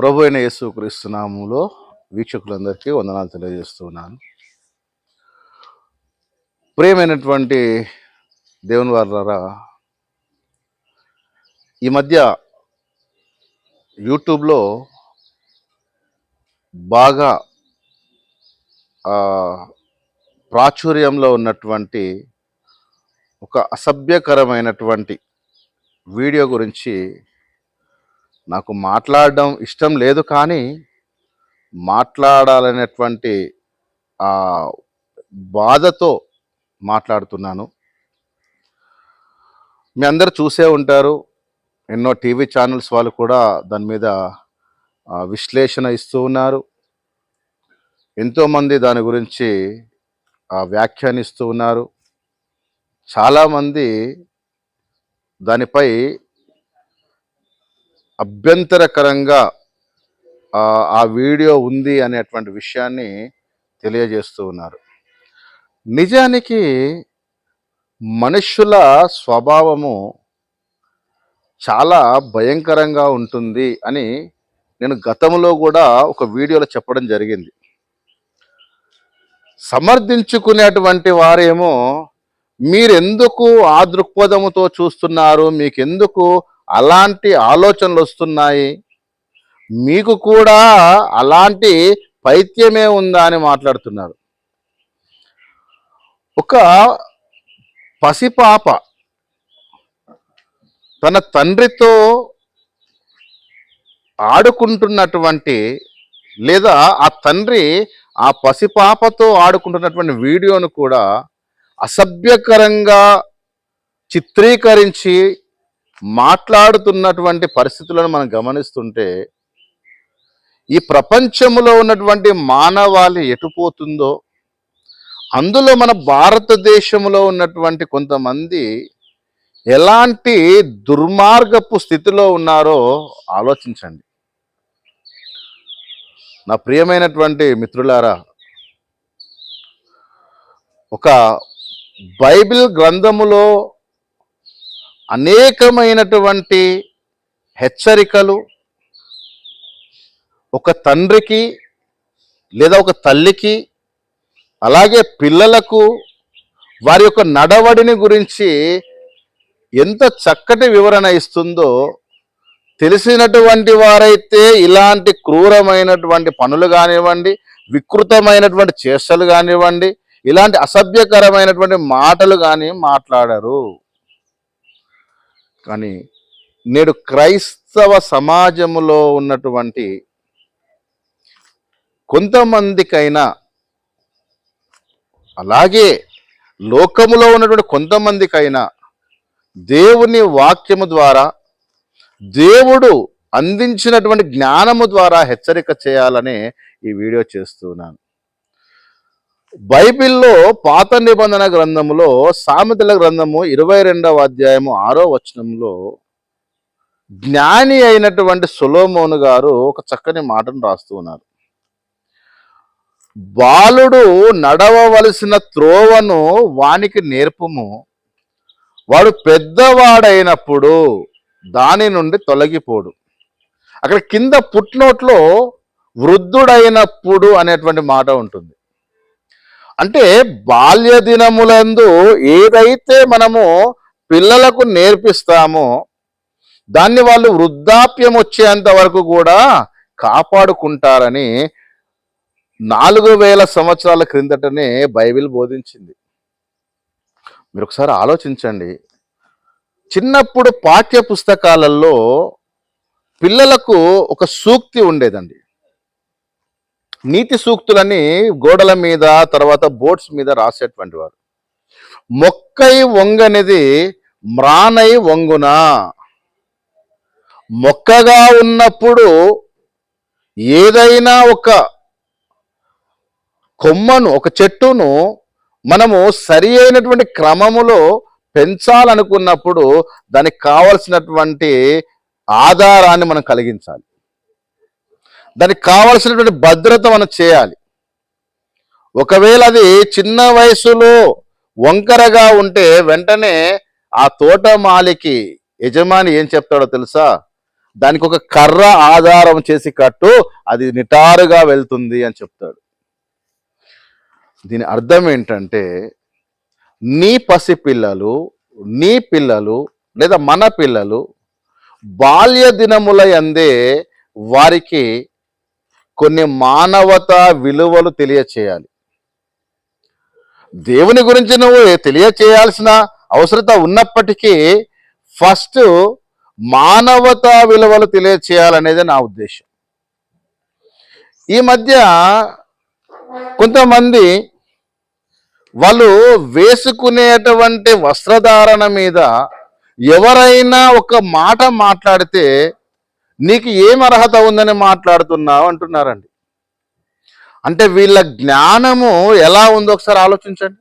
ప్రభు అయిన యేసుక్రీస్తు నామములో వీక్షకులందరికీ వందనాలు తెలియజేస్తున్నాను. ప్రియమైనటువంటి దేవుని వారలారా, ఈ మధ్య యూట్యూబ్లో బాగా ప్రాచుర్యంలో ఉన్నటువంటి ఒక అసభ్యకరమైనటువంటి వీడియో గురించి నాకు మాట్లాడడం ఇష్టం లేదు, కానీ మాట్లాడాలనేటువంటి బాధతో మాట్లాడుతున్నాను. మీ అందరు చూసే ఉంటారు, ఎన్నో టీవీ ఛానల్స్ వాళ్ళు కూడా దాని మీద విశ్లేషణ ఇస్తూ ఉన్నారు. ఎంతోమంది దాని గురించి వ్యాఖ్యానిస్తూ ఉన్నారు. చాలామంది దానిపై అభ్యంతరకరంగా ఆ వీడియో ఉంది అనేటువంటి విషయాన్ని తెలియజేస్తూ ఉన్నారు. నిజానికి మనుషుల స్వభావము చాలా భయంకరంగా ఉంటుంది అని నేను గతంలో కూడా ఒక వీడియోలో చెప్పడం జరిగింది. సమర్థించుకునేటువంటి వారేమో మీరెందుకు ఆ దృక్పథముతో చూస్తున్నారు, మీకెందుకు అలాంటి ఆలోచనలు వస్తున్నాయి, మీకు కూడా అలాంటి పైత్యమే ఉందా అని మాట్లాడుతున్నారు. ఒక పసిపాప తన తండ్రితో ఆడుకుంటున్నటువంటి, లేదా ఆ తండ్రి ఆ పసిపాపతో ఆడుకుంటున్నటువంటి వీడియోను కూడా అసభ్యకరంగా చిత్రీకరించి మాట్లాడుతున్నటువంటి పరిస్థితులను మనం గమనిస్తుంటే, ఈ ప్రపంచంలో ఉన్నటువంటి మానవాళి ఎటుపోతుందో, అందులో మన భారతదేశంలో ఉన్నటువంటి కొంతమంది ఎలాంటి దుర్మార్గపు స్థితిలో ఉన్నారో ఆలోచించండి. నా ప్రియమైనటువంటి మిత్రులారా, ఒక బైబిల్ గ్రంథములో అనేకమైనటువంటి హెచ్చరికలు ఒక తండ్రికి లేదా ఒక తల్లికి, అలాగే పిల్లలకు వారి యొక్క నడవడిని గురించి ఎంత చక్కటి వివరణ ఇస్తుందో, తెలిసినటువంటి వారైతే ఇలాంటి క్రూరమైనటువంటి పనులు కానివ్వండి, వికృతమైనటువంటి చేష్టలు కానివ్వండి, ఇలాంటి అసభ్యకరమైనటువంటి మాటలు కానీ మాట్లాడరు. కానీ నేడు క్రైస్తవ సమాజములో ఉన్నటువంటి కొంతమందికైనా, అలాగే లోకములో ఉన్నటువంటి కొంతమందికైనా దేవుని వాక్యము ద్వారా, దేవుడు అందించినటువంటి జ్ఞానము ద్వారా హెచ్చరిక చేయాలని ఈ వీడియో చేస్తున్నాను. బైబిల్లో పాత నిబంధన గ్రంథములో సామెతల గ్రంథము 22వ అధ్యాయము 6వ వచనంలో జ్ఞాని అయినటువంటి సొలొమోను గారు ఒక చక్కని మాటను రాస్తూ ఉన్నారు. బాలుడు నడవవలసిన త్రోవను వానికి నేర్పుము, వాడు పెద్దవాడైనప్పుడు దాని నుండి తొలగిపోడు. అక్కడ కింద పుట్నోట్లో వృద్ధుడైనప్పుడు అనేటువంటి మాట ఉంటుంది. అంటే బాల్య దినములందు ఏదైతే మనము పిల్లలకు నేర్పిస్తామో దాన్ని వాళ్ళు వృద్ధాప్యం వచ్చేంత వరకు కూడా కాపాడుకుంటారని 4000 సంవత్సరాల క్రిందటనే బైబిల్ బోధించింది. మీరు ఒకసారి ఆలోచించండి. చిన్నప్పుడు పాఠ్య పుస్తకాలలో పిల్లలకు ఒక సూక్తి ఉండేదండి. నీతి సూక్తులని గోడల మీద, తర్వాత బోర్డ్స్ మీద రాసేటువంటి వారు. మొక్కై వంగనిది మ్రానై వంగునా. మొక్కగా ఉన్నప్పుడు ఏదైనా ఒక కొమ్మను, ఒక చెట్టును మనము సరి అయినటువంటి క్రమములో పెంచాలనుకున్నప్పుడు దానికి కావలసినటువంటి ఆధారాన్ని మనం కలిగించాలి, దానికి కావలసినటువంటి భద్రత మనం చేయాలి. ఒకవేళ అది చిన్న వయసులో వంకరగా ఉంటే వెంటనే ఆ తోటమాలికి యజమాని ఏం చెప్తాడో తెలుసా? దానికి ఒక కర్ర ఆధారం చేసి కట్టు, అది నిటారుగా వెళ్తుంది అని చెప్తాడు. దీని అర్థం ఏంటంటే, నీ పసిపిల్లలు, నీ పిల్లలు లేదా మన పిల్లలు బాల్య దినముల యందే వారికి కొన్ని మానవతా విలువలు తెలియచేయాలి. దేవుని గురించి నువ్వు తెలియచేయాల్సిన అవసరత ఉన్నప్పటికీ ఫస్ట్ మానవతా విలువలు తెలియచేయాలనేది నా ఉద్దేశం. ఈ మధ్య కొంతమంది వాళ్ళు వేసుకునేటువంటి వస్త్రధారణ మీద ఎవరైనా ఒక మాట మాట్లాడితే నీకు ఏం అర్హత ఉందని మాట్లాడుతున్నావు అంటున్నారండి. అంటే వీళ్ళ జ్ఞానము ఎలా ఉందో ఒకసారి ఆలోచించండి.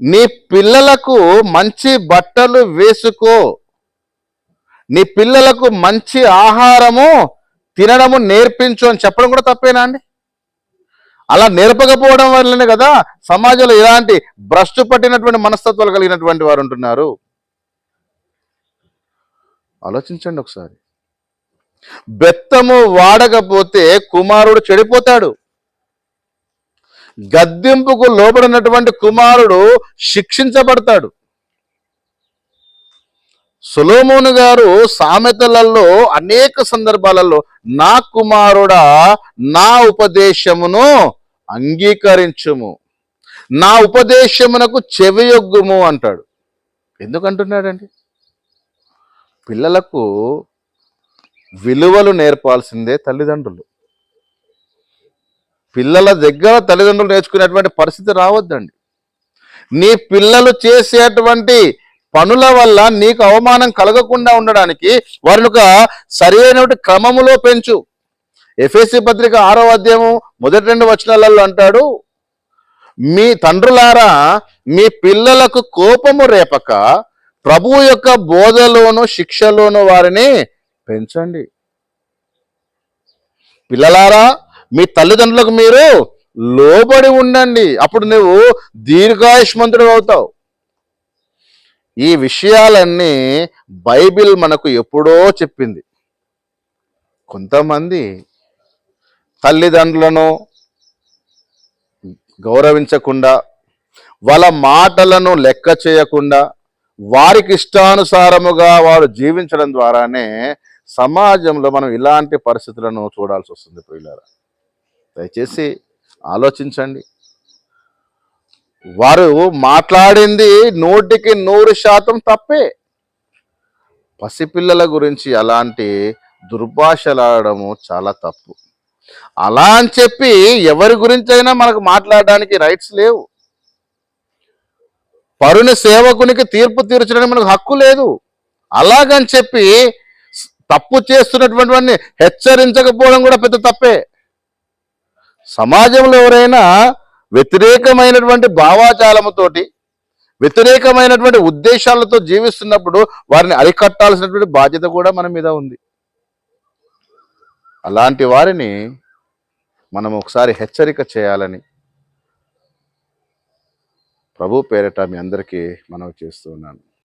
నీ పిల్లలకు మంచి బట్టలు వేసుకో, నీ పిల్లలకు మంచి ఆహారము తినడము నేర్పించు అని చెప్పడం కూడా తప్పేనా అండి? అలా నేర్పకపోవడం వల్లనే కదా సమాజంలో ఇలాంటి భ్రష్టు పట్టినటువంటి మనస్తత్వాలు కలిగినటువంటి వారు ఉంటున్నారు. ఆలోచించండి ఒకసారి. బెత్తము వాడకపోతే కుమారుడు చెడిపోతాడు. గద్దింపుకు లోబడినటువంటి కుమారుడు శిక్షించబడతాడు. సొలొమోను గారు సామెతలలో అనేక సందర్భాలలో నా కుమారుడా నా ఉపదేశమును అంగీకరించుము, నా ఉపదేశమునకు చెవియొగ్గుము అంటాడు. ఎందుకంటున్నాడండి? పిల్లలకు విలువలు నేర్పాల్సిందే తల్లిదండ్రులు. పిల్లల దగ్గర తల్లిదండ్రులు నేర్చుకునేటువంటి పరిస్థితి రావద్దండి. నీ పిల్లలు చేసేటువంటి పనుల వల్ల నీకు అవమానం కలగకుండా ఉండడానికి వారిని ఒక సరైన క్రమములో పెంచు. ఎఫెసీ పత్రిక 6వ అధ్యాయము మొదటి 2 వచనాలలో అంటాడు, మీ తండ్రులారా మీ పిల్లలకు కోపము రేపక ప్రభువు యొక్క బోధలోను శిక్షలోను వారిని పెంచండి. పిల్లలారా మీ తల్లిదండ్రులకు మీరు లోబడి ఉండండి, అప్పుడు నువ్వు దీర్ఘాయుష్మంతుడు అవుతావు. ఈ విషయాలన్నీ బైబిల్ మనకు ఎప్పుడో చెప్పింది. కొంతమంది తల్లిదండ్రులను గౌరవించకుండా, వాళ్ళ మాటలను లెక్క చేయకుండా, వారికి ఇష్టానుసారముగా వారు జీవించడం ద్వారానే సమాజంలో మనం ఇలాంటి పరిస్థితులను చూడాల్సి వస్తుంది. ప్రియులారా, దయచేసి ఆలోచించండి. వారు మాట్లాడింది 100% తప్పే. పసిపిల్లల గురించి అలాంటి దుర్భాషలాడము చాలా తప్పు. అలా అని చెప్పి ఎవరి గురించి అయినా మనకు మాట్లాడడానికి రైట్స్ లేవు. పరుని సేవకునికి తీర్పు తీర్చడానికి మనకు హక్కు లేదు. అలాగని చెప్పి తప్పు చేస్తున్నటువంటి వాడిని హెచ్చరించకపోవడం కూడా పెద్ద తప్పే. సమాజంలో ఎవరైనా వ్యతిరేకమైనటువంటి భావాజాలముతోటి, వ్యతిరేకమైనటువంటి ఉద్దేశాలతో జీవిస్తున్నప్పుడు వారిని అరికట్టాల్సినటువంటి బాధ్యత కూడా మన మీద ఉంది. అలాంటి వారిని మనం ఒకసారి హెచ్చరిక చేయాలని ప్రభు పేరిట మీ అందరికీ మనవి చేస్తున్నాను.